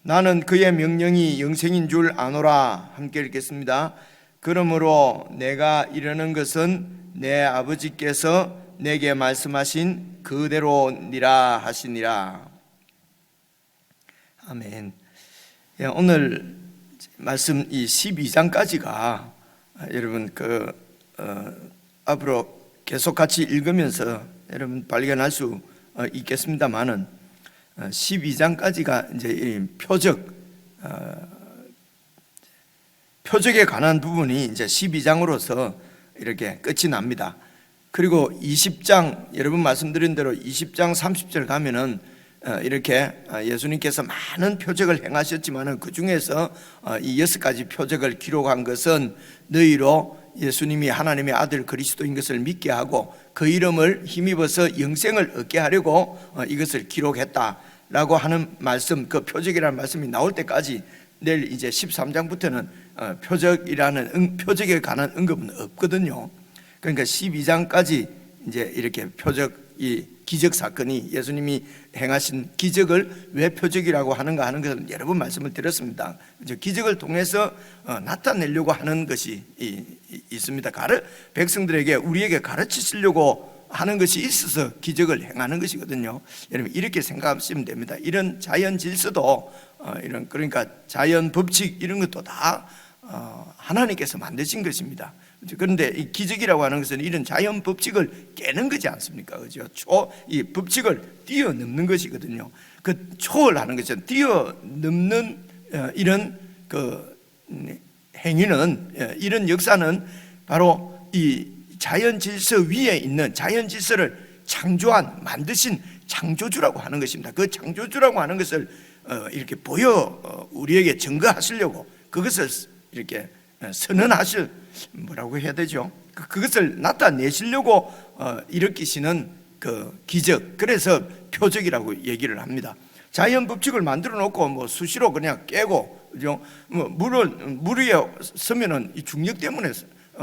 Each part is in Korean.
나는 그의 명령이 영생인 줄 아노라. 함께 읽겠습니다. 그러므로 내가 이르는 것은 내 아버지께서 내게 말씀하신 그대로니라 하시니라. 아멘. 오늘 말씀 이 12장까지가 여러분 앞으로 계속 같이 읽으면서 여러분 발견할 수 있겠습니다만은 12장까지가 이제 이 표적에 관한 부분이 이제 12장으로서 이렇게 끝이 납니다. 그리고 20장 여러분 말씀드린 대로 20장 30절 가면은 이렇게 예수님께서 많은 표적을 행하셨지만은 그 중에서 이 6가지 표적을 기록한 것은 너희로 예수님이 하나님의 아들 그리스도인 것을 믿게 하고 그 이름을 힘입어서 영생을 얻게 하려고 이것을 기록했다라고 하는 말씀, 그 표적이라는 말씀이 나올 때까지 내일 이제 13장부터는 표적에 관한 언급은 없거든요. 그러니까 12장까지 이제 이렇게 이 기적 사건이 예수님이 행하신 기적을 왜 표적이라고 하는가 하는 것은 여러 번 말씀을 드렸습니다. 기적을 통해서 나타내려고 하는 것이 있습니다. 백성들에게 우리에게 가르치시려고 하는 것이 있어서 기적을 행하는 것이거든요. 여러분 이렇게 생각하시면 됩니다. 이런 자연 질서도 그러니까 자연 법칙 이런 것도 다 하나님께서 만드신 것입니다. 그런데 이 기적이라고 하는 것은 이런 자연 법칙을 깨는 거지 않습니까? 그죠? 이 법칙을 뛰어넘는 것이거든요. 그 초월하는 것은 뛰어넘는 이런 행위는, 이런 역사는 바로 이 자연 질서 위에 있는 자연 질서를 만드신 창조주라고 하는 것입니다. 그 창조주라고 하는 것을 이렇게 우리에게 증거하시려고 그것을 이렇게 뭐라고 해야 되죠? 그것을 나타내시려고 일으키시는 그 기적, 그래서 표적이라고 얘기를 합니다. 자연 법칙을 만들어 놓고 수시로 그냥 깨고, 그죠? 물 위에 서면은 이 중력 때문에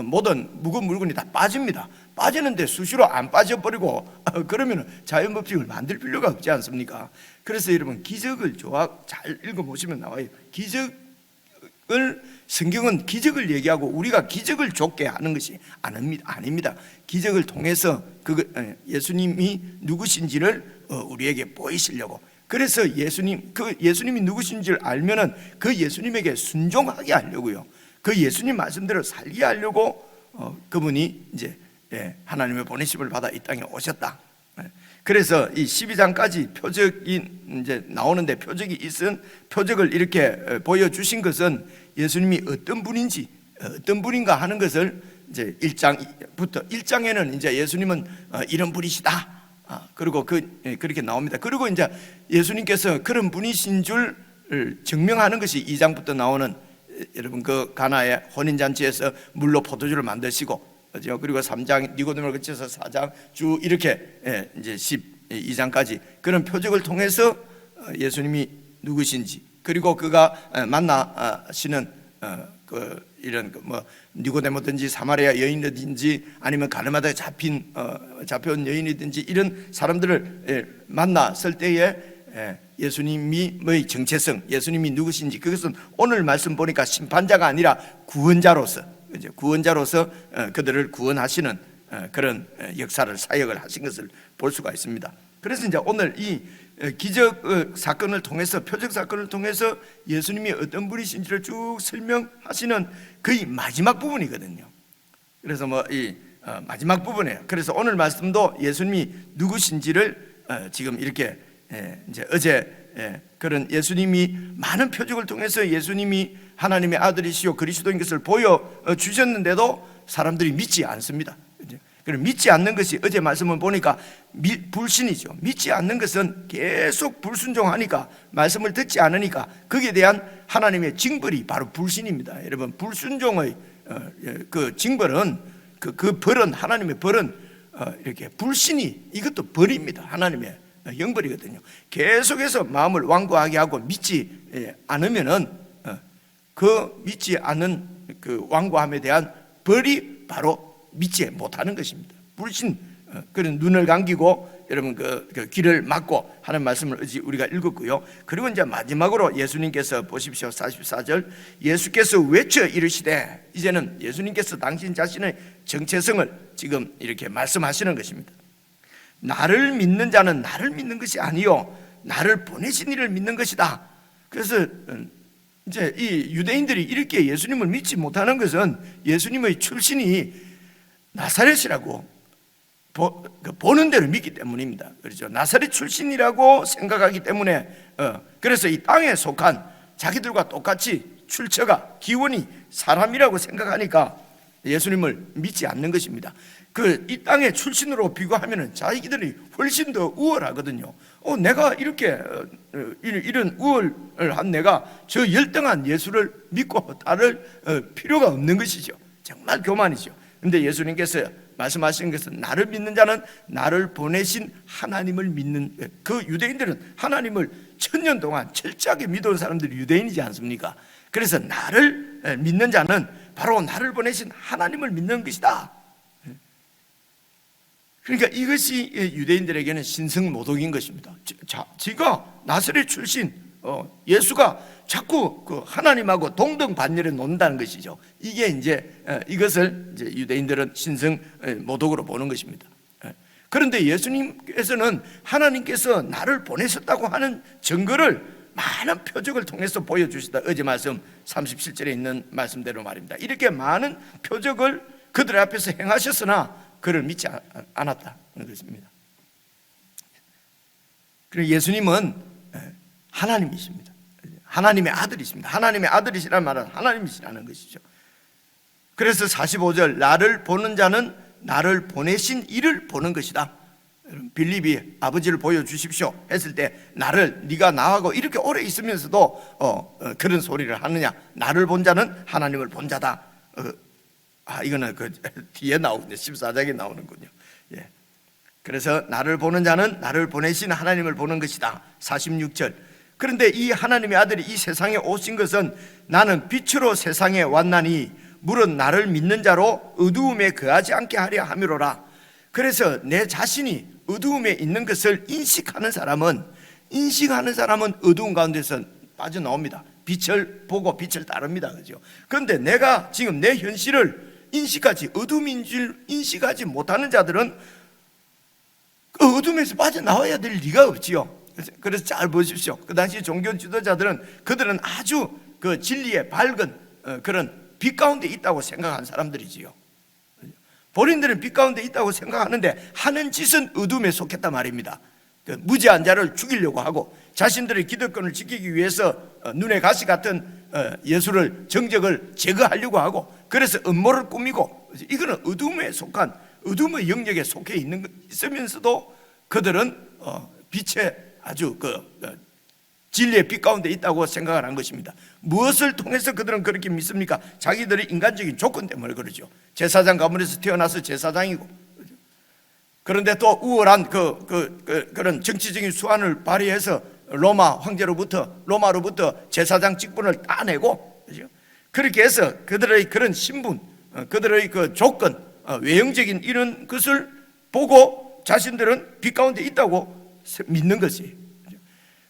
모든 무거운 물건이 다 빠집니다. 빠지는데 수시로 안 빠져버리고 그러면 자연 법칙을 만들 필요가 없지 않습니까? 그래서 여러분 기적을 잘 읽어보시면 나와요. 성경은 기적을 얘기하고 우리가 기적을 좁게 하는 것이 아닙니다. 기적을 통해서 예수님이 누구신지를 우리에게 보이시려고. 그래서 예수님이 누구신지를 알면은 그 예수님에게 순종하게 하려고요. 그 예수님 말씀대로 살게 하려고 그분이 이제 하나님의 보내심을 받아 이 땅에 오셨다. 그래서 이 12장까지 표적이 이제 나오는데 표적을 이렇게 보여주신 것은 예수님이 어떤 분인가 하는 것을 이제 1장에는 이제 예수님은 이런 분이시다. 그리고 그렇게 나옵니다. 그리고 이제 예수님께서 그런 분이신 줄 증명하는 것이 2장부터 나오는 여러분 그 가나의 혼인잔치에서 물로 포도주를 만드시고, 그렇죠? 그리고 3장 니고데모를 거쳐서 4장 쭉 이렇게 이제 12장까지 그런 표적을 통해서 예수님이 누구신지, 그리고 그가 만나시는 이런 니고데모든지 사마리아 여인이든지 아니면 가늠하다가 잡혀온 여인이든지 이런 사람들을 만났을 때에 예수님의 정체성, 예수님이 누구신지, 그것은 오늘 말씀 보니까 심판자가 아니라 구원자로서 그들을 구원하시는 그런 사역을 하신 것을 볼 수가 있습니다. 그래서 이제 오늘 이 기적 사건을 통해서, 표적 사건을 통해서 예수님이 어떤 분이신지를 쭉 설명하시는 거의 마지막 부분이거든요. 그래서 이 마지막 부분이에요. 그래서 오늘 말씀도 예수님이 누구신지를 지금 이렇게 이제 어제 그런 예수님이 많은 표적을 통해서 예수님이 하나님의 아들이시요 그리스도인 것을 보여주셨는데도 사람들이 믿지 않습니다. 그럼 믿지 않는 것이 어제 말씀을 보니까 불신이죠. 믿지 않는 것은 계속 불순종하니까, 말씀을 듣지 않으니까 거기에 대한 하나님의 징벌이 바로 불신입니다. 여러분, 불순종의 그 징벌은 그 벌은, 하나님의 벌은 이렇게 불신이, 이것도 벌입니다. 하나님의 형벌이거든요. 계속해서 마음을 완고하게 하고 믿지 않으면은 믿지 않는 그 완고함에 대한 벌이 바로 믿지 못하는 것입니다. 불신, 그런 눈을 감기고 여러분 그 귀를 막고 하는 말씀을 우리가 읽었고요. 그리고 이제 마지막으로 예수님께서 보십시오. 44절 예수께서 외쳐 이르시되, 이제는 예수님께서 당신 자신의 정체성을 지금 이렇게 말씀하시는 것입니다. 나를 믿는 자는 나를 믿는 것이 아니요 나를 보내신 이를 믿는 것이다. 그래서 이제 이 유대인들이 이렇게 예수님을 믿지 못하는 것은 예수님의 출신이 나사렛이라고 보는 대로 믿기 때문입니다. 그렇죠? 나사렛 출신이라고 생각하기 때문에 그래서 이 땅에 속한 자기들과 똑같이 출처가 기원이 사람이라고 생각하니까 예수님을 믿지 않는 것입니다. 이 땅의 출신으로 비교하면 자기들이 훨씬 더 우월하거든요. 내가 이렇게 이런 우월을 한 내가 저 열등한 예수를 믿고 따를 필요가 없는 것이죠. 정말 교만이죠. 그런데 예수님께서 말씀하신 것은 나를 믿는 자는 나를 보내신 하나님을 믿는, 그 유대인들은 하나님을 1000년 동안 철저하게 믿어온 사람들이 유대인이지 않습니까? 그래서 나를 믿는 자는 바로 나를 보내신 하나님을 믿는 것이다. 그러니까 이것이 유대인들에게는 신성모독인 것입니다. 지가 나사렛 출신 예수가 자꾸 그 하나님하고 동등반열에 논다는 것이죠. 이게 이것을 이제 유대인들은 신성모독으로 보는 것입니다. 그런데 예수님께서는 하나님께서 나를 보내셨다고 하는 증거를 많은 표적을 통해서 보여주시다. 어제 말씀 37절에 있는 말씀대로 말입니다. 이렇게 많은 표적을 그들 앞에서 행하셨으나 그를 믿지 않았다는 것입니다. 그리고 예수님은 하나님이십니다. 하나님의 아들이십니다. 하나님의 아들이시라는 말은 하나님이시라는 것이죠. 그래서 45절 나를 보는 자는 나를 보내신 이를 보는 것이다. 빌립이 아버지를 보여주십시오 했을 때 네가 나하고 이렇게 오래 있으면서도 그런 소리를 하느냐. 나를 본 자는 하나님을 본 자다. 이거는 그 뒤에 나오는데 14장에 나오는군요. 예. 그래서 나를 보는 자는 나를 보내신 하나님을 보는 것이다. 46절 그런데 이 하나님의 아들이 이 세상에 오신 것은 나는 빛으로 세상에 왔나니 물은 나를 믿는 자로 어두움에 거하지 않게 하려 함이로라. 그래서 내 자신이 어두움에 있는 것을 인식하는 사람은 어두운 가운데서 빠져나옵니다. 빛을 보고 빛을 따릅니다. 그죠? 그런데 내가 지금 내 현실을 어둠인 줄 인식하지 못하는 자들은 그 어둠에서 빠져나와야 될 리가 없지요. 그래서 잘 보십시오. 그 당시 종교 지도자들은 그들은 아주 그 진리의 밝은 그런 빛 가운데 있다고 생각한 사람들이지요. 본인들은 빛 가운데 있다고 생각하는데 하는 짓은 어둠에 속했단 말입니다. 그 무지한 자를 죽이려고 하고 자신들의 기득권을 지키기 위해서 눈에 가시 같은 예수를 정적을 제거하려고 하고 그래서 음모를 꾸미고 이거는 어둠에 속한 어둠의 영역에 속해 있으면서도 그들은 빛의 아주 진리의 빛 가운데 있다고 생각을 한 것입니다. 무엇을 통해서 그들은 그렇게 믿습니까? 자기들의 인간적인 조건 때문에 그러죠. 제사장 가문에서 태어나서 제사장이고 그런데 또 우월한 그런 정치적인 수완을 발휘해서 로마로부터 제사장 직분을 따내고 그렇죠? 그렇게 해서 그들의 그런 신분, 그들의 그 조건, 외형적인 이런 것을 보고 자신들은 빛 가운데 있다고 믿는 것이.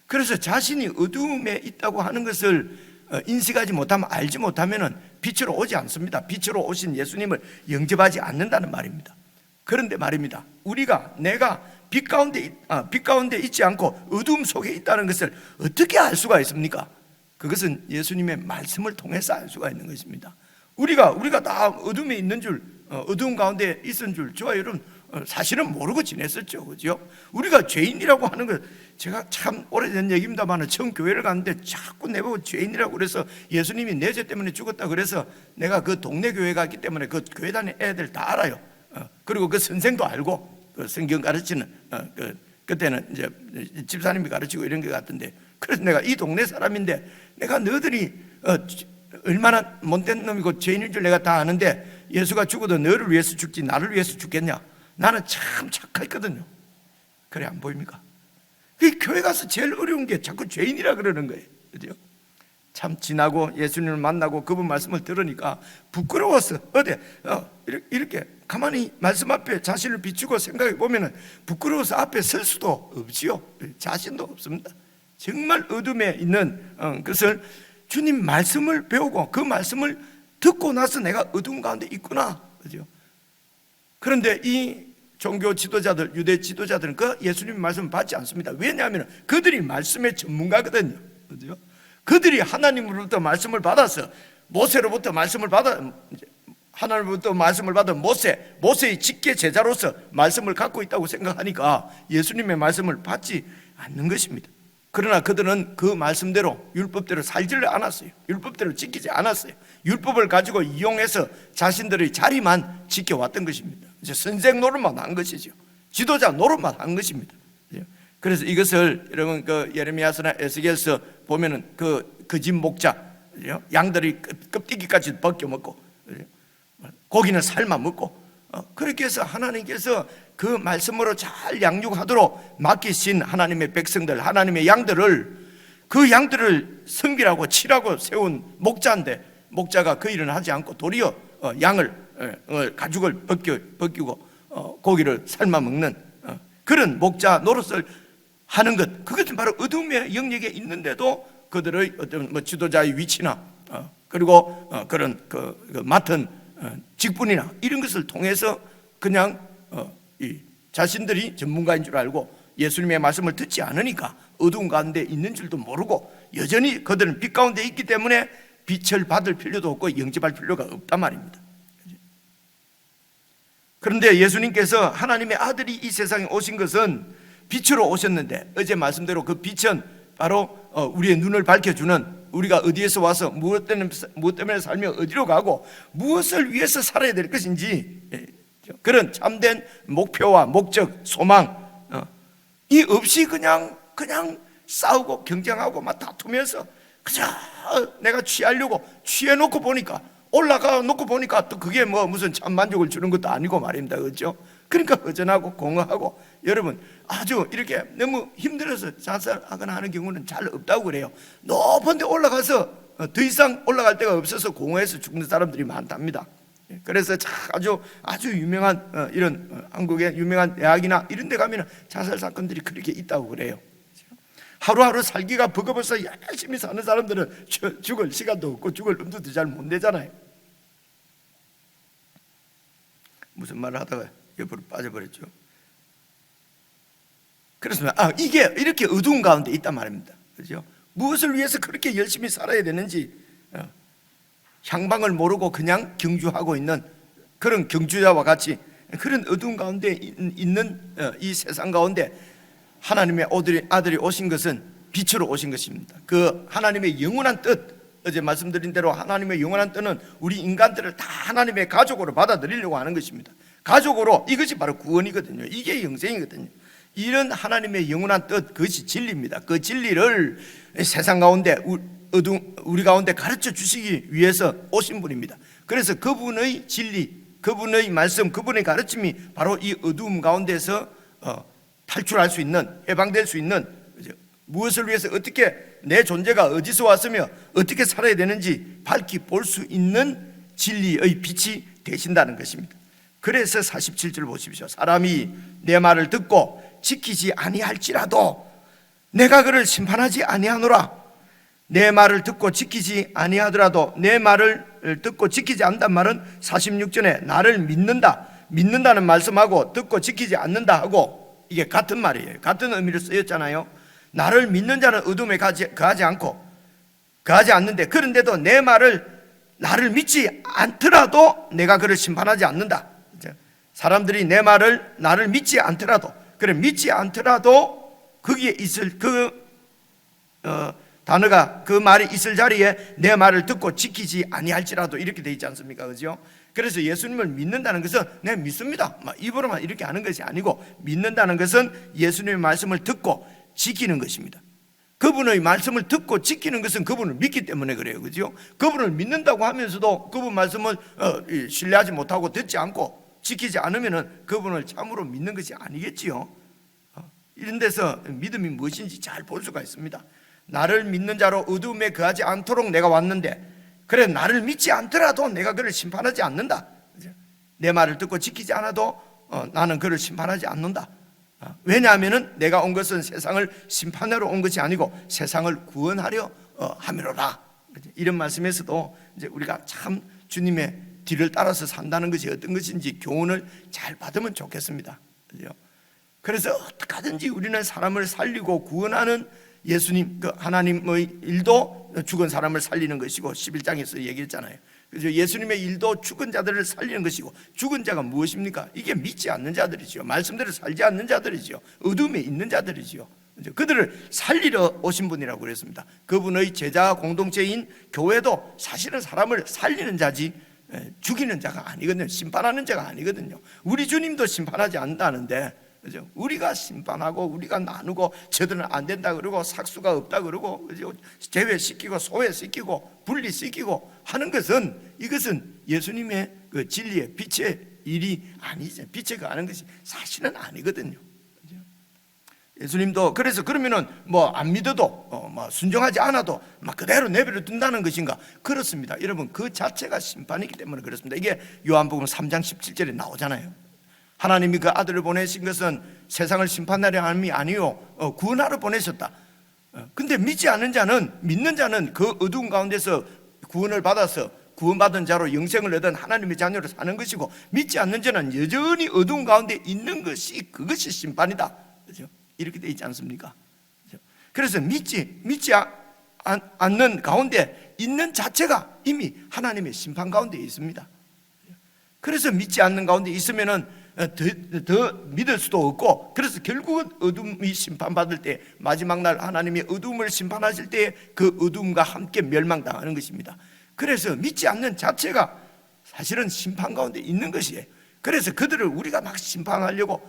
그래서 자신이 어두움에 있다고 하는 것을 인식하지 못하면 알지 못하면 빛으로 오지 않습니다. 빛으로 오신 예수님을 영접하지 않는다는 말입니다. 그런데 말입니다. 내가 빛 가운데 있지 않고 어두움 속에 있다는 것을 어떻게 알 수가 있습니까? 그것은 예수님의 말씀을 통해서 알 수가 있는 것입니다. 우리가 다 어둠에 있는 줄, 어두움 가운데 있은 줄 저와 여러분 사실은 모르고 지냈었죠. 그죠? 우리가 죄인이라고 하는 것, 제가 참 오래된 얘기입니다만 처음 교회를 갔는데 자꾸 내보고 죄인이라고 그래서 예수님이 내 죄 때문에 죽었다 그래서 내가 그 동네 교회 갔기 때문에 그 교회 다니는 애들 다 알아요. 그리고 그 선생도 알고 그 성경 가르치는 그때는 이제 집사님이 가르치고 이런 것 같은데 그래서 내가 이 동네 사람인데 내가 너희들이 얼마나 못된 놈이고 죄인인 줄 내가 다 아는데 예수가 죽어도 너를 위해서 죽지 나를 위해서 죽겠냐? 나는 참 착했거든요. 그래 안 보입니까? 그 교회 가서 제일 어려운 게 자꾸 죄인이라 그러는 거예요. 그죠? 참 지나고 예수님을 만나고 그분 말씀을 들으니까 부끄러웠어. 이렇게 가만히 말씀 앞에 자신을 비추고 생각해 보면은 부끄러워서 앞에 설 수도 없지요. 자신도 없습니다. 정말 어둠에 있는 것을 주님 말씀을 배우고 그 말씀을 듣고 나서 내가 어둠 가운데 있구나. 그죠? 그런데 이 종교 지도자들, 유대 지도자들은 그 예수님의 말씀을 받지 않습니다. 왜냐하면 그들이 말씀의 전문가거든요. 그죠? 그들이 하나님으로부터 말씀을 받아서 모세로부터 말씀을 받아 하나님으로부터 말씀을 받은 모세의 직계 제자로서 말씀을 갖고 있다고 생각하니까 예수님의 말씀을 받지 않는 것입니다. 그러나 그들은 그 말씀대로 율법대로 살지를 않았어요. 율법대로 지키지 않았어요. 율법을 가지고 이용해서 자신들의 자리만 지켜왔던 것입니다. 이제 선생 노릇만 한 것이죠. 지도자 노릇만 한 것입니다. 그래서 이것을 여러분 그 예레미야서나 에스겔서 보면은 그 거짓 목자, 양들이 껍데기까지 벗겨 먹고 고기는 삶아 먹고 그렇게 해서 하나님께서 그 말씀으로 잘 양육하도록 맡기신 하나님의 백성들, 하나님의 양들을, 그 양들을 성비라고 칠하고 세운 목자인데 목자가 그 일은 하지 않고 도리어 양을 가죽을 벗기고 고기를 삶아 먹는 그런 목자 노릇을 하는 것, 그것은 바로 어둠의 영역에 있는데도 그들의 어떤 지도자의 위치나 그리고 그런 그 맡은 직분이나 이런 것을 통해서 그냥 이 자신들이 전문가인 줄 알고 예수님의 말씀을 듣지 않으니까 어두운 가운데 있는 줄도 모르고 여전히 그들은 빛 가운데 있기 때문에 빛을 받을 필요도 없고 영접할 필요가 없단 말입니다. 그런데 예수님께서 하나님의 아들이 이 세상에 오신 것은 빛으로 오셨는데 어제 말씀대로 그 빛은 바로 우리의 눈을 밝혀주는, 우리가 어디에서 와서 무엇 때문에 살며 어디로 가고 무엇을 위해서 살아야 될 것인지 그런 참된 목표와 목적, 소망 이 없이 그냥 싸우고 경쟁하고 막 다투면서 그저 내가 취하려고 취해놓고 보니까 올라가 놓고 보니까 또 그게 뭐 무슨 참 만족을 주는 것도 아니고 말입니다. 그렇죠? 그러니까 허전하고 공허하고 여러분 아주 이렇게 너무 힘들어서 자살하거나 하는 경우는 잘 없다고 그래요. 높은 데 올라가서 더 이상 올라갈 데가 없어서 공허해서 죽는 사람들이 많답니다. 그래서 아주 유명한 이런 한국의 유명한 대학이나 이런 데 가면 자살 사건들이 그렇게 있다고 그래요. 하루하루 살기가 버거워서 열심히 사는 사람들은 죽을 시간도 없고 죽을 엄두도 잘 못 내잖아요. 무슨 말을 하다가 옆으로 빠져버렸죠. 그래서 이게 이렇게 어두운 가운데 있단 말입니다. 그렇죠? 무엇을 위해서 그렇게 열심히 살아야 되는지 향방을 모르고 그냥 경주하고 있는 그런 경주자와 같이 그런 어두운 가운데 있는 이 세상 가운데 하나님의 아들이 오신 것은 빛으로 오신 것입니다. 그 하나님의 영원한 뜻, 어제 말씀드린 대로 하나님의 영원한 뜻은 우리 인간들을 다 하나님의 가족으로 받아들이려고 하는 것입니다. 가족으로, 이것이 바로 구원이거든요. 이게 영생이거든요. 이런 하나님의 영원한 뜻, 그것이 진리입니다. 그 진리를 세상 가운데 우리 가운데 가르쳐 주시기 위해서 오신 분입니다. 그래서 그분의 진리, 그분의 말씀, 그분의 가르침이 바로 이 어두움 가운데서 탈출할 수 있는, 해방될 수 있는, 무엇을 위해서 어떻게 내 존재가 어디서 왔으며 어떻게 살아야 되는지 밝히 볼 수 있는 진리의 빛이 되신다는 것입니다. 그래서 47절 보십시오. 사람이 내 말을 듣고 지키지 아니할지라도 내가 그를 심판하지 아니하노라. 내 말을 듣고 지키지 아니하더라도, 내 말을 듣고 지키지 않는다는 말은 46절에 나를 믿는다는 말씀하고 듣고 지키지 않는다 하고 이게 같은 말이에요. 같은 의미로 쓰였잖아요. 나를 믿는 자는 어둠에 거하지 않는데, 그런데도 내 말을 나를 믿지 않더라도 내가 그를 심판하지 않는다. 사람들이 내 말을 나를 믿지 않더라도, 그래 믿지 않더라도 거기에 있을 단어가, 그 말이 있을 자리에 내 말을 듣고 지키지 아니할지라도 이렇게 돼 있지 않습니까? 그죠? 그래서 예수님을 믿는다는 것은 내 믿습니다 입으로만 이렇게 하는 것이 아니고, 믿는다는 것은 예수님의 말씀을 듣고 지키는 것입니다. 그분의 말씀을 듣고 지키는 것은 그분을 믿기 때문에 그래요. 그죠? 그분을 믿는다고 하면서도 그분 말씀을 신뢰하지 못하고 듣지 않고 지키지 않으면 그분을 참으로 믿는 것이 아니겠지요. 이런 데서 믿음이 무엇인지 잘 볼 수가 있습니다. 나를 믿는 자로 어두움에 거하지 않도록 내가 왔는데, 그래 나를 믿지 않더라도 내가 그를 심판하지 않는다. 내 말을 듣고 지키지 않아도 나는 그를 심판하지 않는다. 왜냐하면 내가 온 것은 세상을 심판하러 온 것이 아니고 세상을 구원하려 함이로라. 이런 말씀에서도 이제 우리가 참 주님의 뒤를 따라서 산다는 것이 어떤 것인지 교훈을 잘 받으면 좋겠습니다. 그래서 어떻게 하든지 우리는 사람을 살리고 구원하는 예수님, 그 하나님의 일도 죽은 사람을 살리는 것이고, 11장에서 얘기했잖아요. 그래서 예수님의 일도 죽은 자들을 살리는 것이고, 죽은 자가 무엇입니까? 이게 믿지 않는 자들이죠. 말씀대로 살지 않는 자들이죠. 어둠에 있는 자들이죠. 그들을 살리러 오신 분이라고 그랬습니다. 그분의 제자 공동체인 교회도 사실은 사람을 살리는 자지 죽이는 자가 아니거든요. 심판하는 자가 아니거든요. 우리 주님도 심판하지 않는다는데, 그죠? 우리가 심판하고 우리가 나누고 저들은 안 된다 그러고 삭수가 없다 그러고, 그죠? 제외시키고 소외시키고 분리시키고 하는 것은, 이것은 예수님의 그 진리의 빛의 일이 아니죠. 빛에 가는 것이 사실은 아니거든요. 그죠? 예수님도 그래서 그러면은 뭐 안 믿어도 뭐 순종하지 않아도 막 그대로 내버려 둔다는 것인가? 그렇습니다. 여러분, 그 자체가 심판이기 때문에 그렇습니다. 이게 요한복음 3장 17절에 나오잖아요. 하나님이 그 아들을 보내신 것은 세상을 심판하려 함이 아니요 구원하러 보내셨다. 근데 믿지 않는 자는, 믿는 자는 그 어두운 가운데서 구원을 받아서 구원받은 자로 영생을 얻은 하나님의 자녀로 사는 것이고, 믿지 않는 자는 여전히 어두운 가운데 있는 것이, 그것이 심판이다. 그죠? 이렇게 되어 있지 않습니까? 그죠? 그래서 믿지 않는 가운데 있는 자체가 이미 하나님의 심판 가운데 있습니다. 그래서 믿지 않는 가운데 있으면은 더 믿을 수도 없고, 그래서 결국은 어둠이 심판받을 때, 마지막 날 하나님이 어둠을 심판하실 때 그 어둠과 함께 멸망당하는 것입니다. 그래서 믿지 않는 자체가 사실은 심판 가운데 있는 것이에요. 그래서 그들을 우리가 막 심판하려고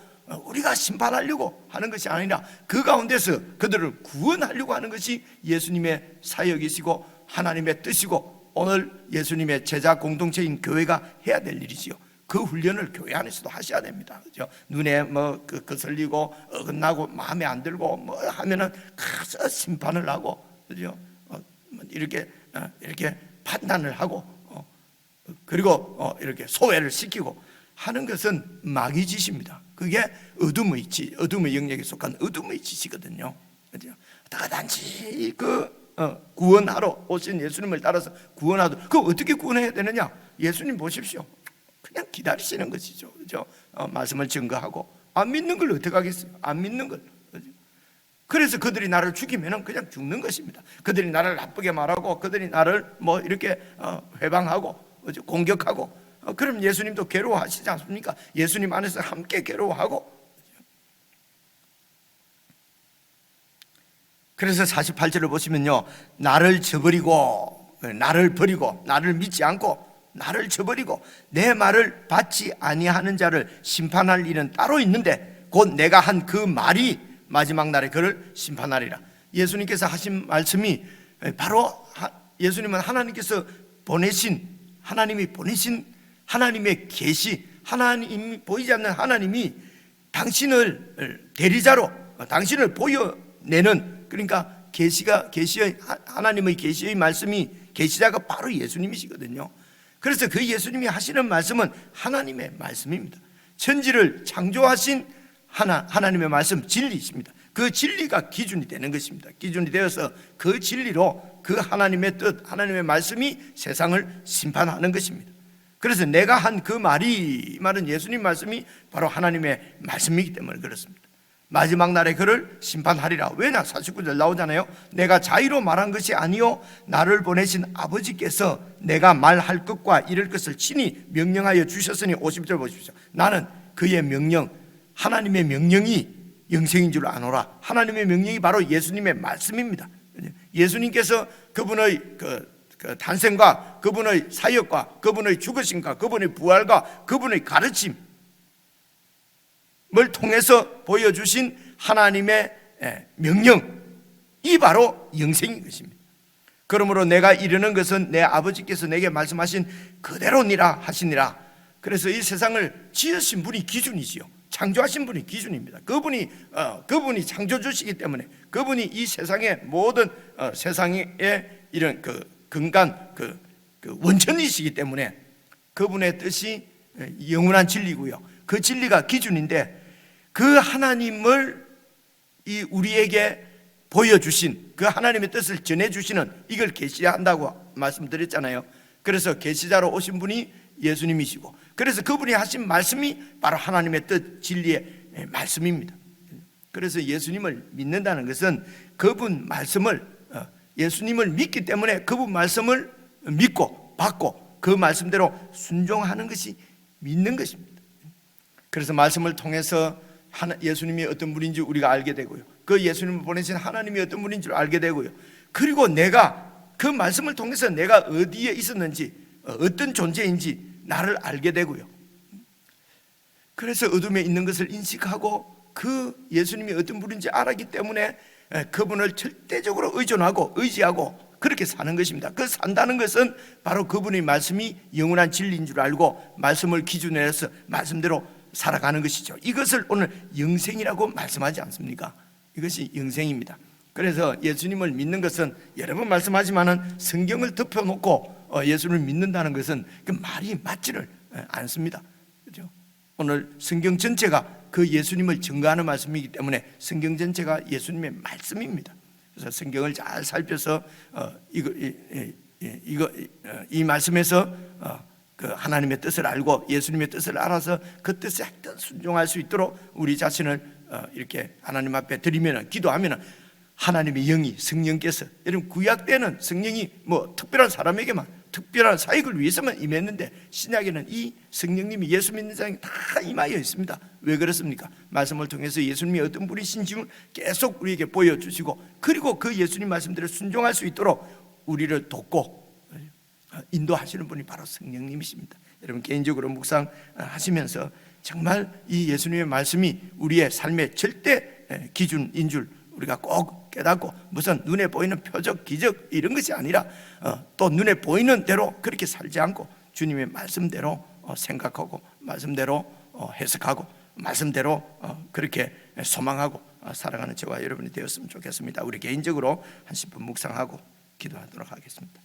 하는 것이 아니라, 그 가운데서 그들을 구원하려고 하는 것이 예수님의 사역이시고 하나님의 뜻이고, 오늘 예수님의 제자 공동체인 교회가 해야 될 일이지요. 그 훈련을 교회 안에서도 하셔야 됩니다. 그죠? 눈에 뭐 거슬리고 어긋나고 마음에 안 들고 뭐 하면은 가서 심판을 하고, 그죠? 이렇게 판단을 하고, 그리고 이렇게 소외를 시키고 하는 것은 마귀 짓입니다. 그게 어둠의 영역에 속한 어둠의 짓이거든요. 그죠? 다가 단지 구원하러 오신 예수님을 따라서 구원하도, 그 어떻게 구원해야 되느냐? 예수님 보십시오. 그냥 기다리시는 것이죠. 그죠? 말씀을 증거하고. 안 믿는 걸 어떻게 하겠어요? 안 믿는 걸. 그죠? 그래서 그들이 나를 죽이면 그냥 죽는 것입니다. 그들이 나를 나쁘게 말하고, 그들이 나를 뭐 이렇게 회방하고, 그죠? 공격하고, 그럼 예수님도 괴로워하시지 않습니까? 예수님 안에서 함께 괴로워하고. 그래서 48절을 보시면요, 나를 저버리고, 나를 버리고, 나를 믿지 않고 나를 저버리고 내 말을 받지 아니하는 자를 심판할 일은 따로 있는데, 곧 내가 한 그 말이 마지막 날에 그를 심판하리라. 예수님께서 하신 말씀이 바로, 예수님은 하나님이 보내신 하나님의 계시, 하나님이 보이지 않는 하나님이 당신을 대리자로, 당신을 보여내는, 그러니까 계시의 하나님의 계시의 말씀이, 계시자가 바로 예수님이시거든요. 그래서 그 예수님이 하시는 말씀은 하나님의 말씀입니다. 천지를 창조하신 하나님의 말씀, 진리이십니다. 그 진리가 기준이 되는 것입니다. 기준이 되어서 그 진리로 그 하나님의 뜻, 하나님의 말씀이 세상을 심판하는 것입니다. 그래서 내가 한 그 말이, 말은 예수님 말씀이 바로 하나님의 말씀이기 때문에 그렇습니다. 마지막 날에 그를 심판하리라. 왜냐? 49절 나오잖아요. 내가 자의로 말한 것이 아니요 나를 보내신 아버지께서 내가 말할 것과 이럴 것을 친히 명령하여 주셨으니, 50절 보십시오. 나는 그의 명령, 하나님의 명령이 영생인 줄 아노라. 하나님의 명령이 바로 예수님의 말씀입니다. 예수님께서 그분의 그 탄생과 그분의 사역과 그분의 죽으심과 그분의 부활과 그분의 가르침을 통해서 보여주신 하나님의 명령이 바로 영생인 것입니다. 그러므로 내가 이르는 것은 내 아버지께서 내게 말씀하신 그대로니라 하시니라. 그래서 이 세상을 지으신 분이 기준이지요. 창조하신 분이 기준입니다. 그분이 창조주시기 때문에, 그분이 이 세상의 모든 세상의 이런 근간 원천이시기 때문에 그분의 뜻이 영원한 진리고요. 그 진리가 기준인데, 그 하나님을 우리에게 보여주신 그 하나님의 뜻을 전해주시는, 이걸 계시한다고 말씀드렸잖아요. 그래서 계시자로 오신 분이 예수님이시고, 그래서 그분이 하신 말씀이 바로 하나님의 뜻, 진리의 말씀입니다. 그래서 예수님을 믿는다는 것은 그분 말씀을, 예수님을 믿기 때문에 그분 말씀을 믿고 받고 그 말씀대로 순종하는 것이 믿는 것입니다. 그래서 말씀을 통해서 예수님이 어떤 분인지 우리가 알게 되고요, 그 예수님을 보내신 하나님이 어떤 분인 줄 알게 되고요, 그리고 내가 그 말씀을 통해서 내가 어디에 있었는지, 어떤 존재인지 나를 알게 되고요, 그래서 어둠에 있는 것을 인식하고 그 예수님이 어떤 분인지 알았기 때문에 그분을 절대적으로 의존하고 의지하고 그렇게 사는 것입니다. 그 산다는 것은 바로 그분의 말씀이 영원한 진리인 줄 알고 말씀을 기준으로 해서 말씀대로 살아가는 것이죠. 이것을 오늘 영생이라고 말씀하지 않습니까? 이것이 영생입니다. 그래서 예수님을 믿는 것은 여러 번 말씀하지만은 성경을 덮어놓고 예수님을 믿는다는 것은 그 말이 맞지를 않습니다. 그렇죠? 오늘 성경 전체가 그 예수님을 증거하는 말씀이기 때문에 성경 전체가 예수님의 말씀입니다. 그래서 성경을 잘 살펴서 이 말씀에서 그 하나님의 뜻을 알고 예수님의 뜻을 알아서 그 뜻에 순종할 수 있도록 우리 자신을 이렇게 하나님 앞에 드리면, 기도하면 하나님의 영이, 성령께서, 여러분 구약 때는 성령이 특별한 사람에게만, 특별한 사역을 위해서만 임했는데, 신약에는 이 성령님이 예수 믿는 자에게 다 임하여 있습니다. 왜 그렇습니까? 말씀을 통해서 예수님이 어떤 분이신지 계속 우리에게 보여주시고, 그리고 그 예수님 말씀대로 순종할 수 있도록 우리를 돕고 인도하시는 분이 바로 성령님이십니다. 여러분 개인적으로 묵상하시면서 정말 이 예수님의 말씀이 우리의 삶의 절대 기준인 줄 우리가 꼭 깨닫고, 무슨 눈에 보이는 표적, 기적 이런 것이 아니라 또 눈에 보이는 대로 그렇게 살지 않고 주님의 말씀대로 생각하고 말씀대로 해석하고 말씀대로 그렇게 소망하고 살아가는 저와 여러분이 되었으면 좋겠습니다. 우리 개인적으로 한 10분 묵상하고 기도하도록 하겠습니다.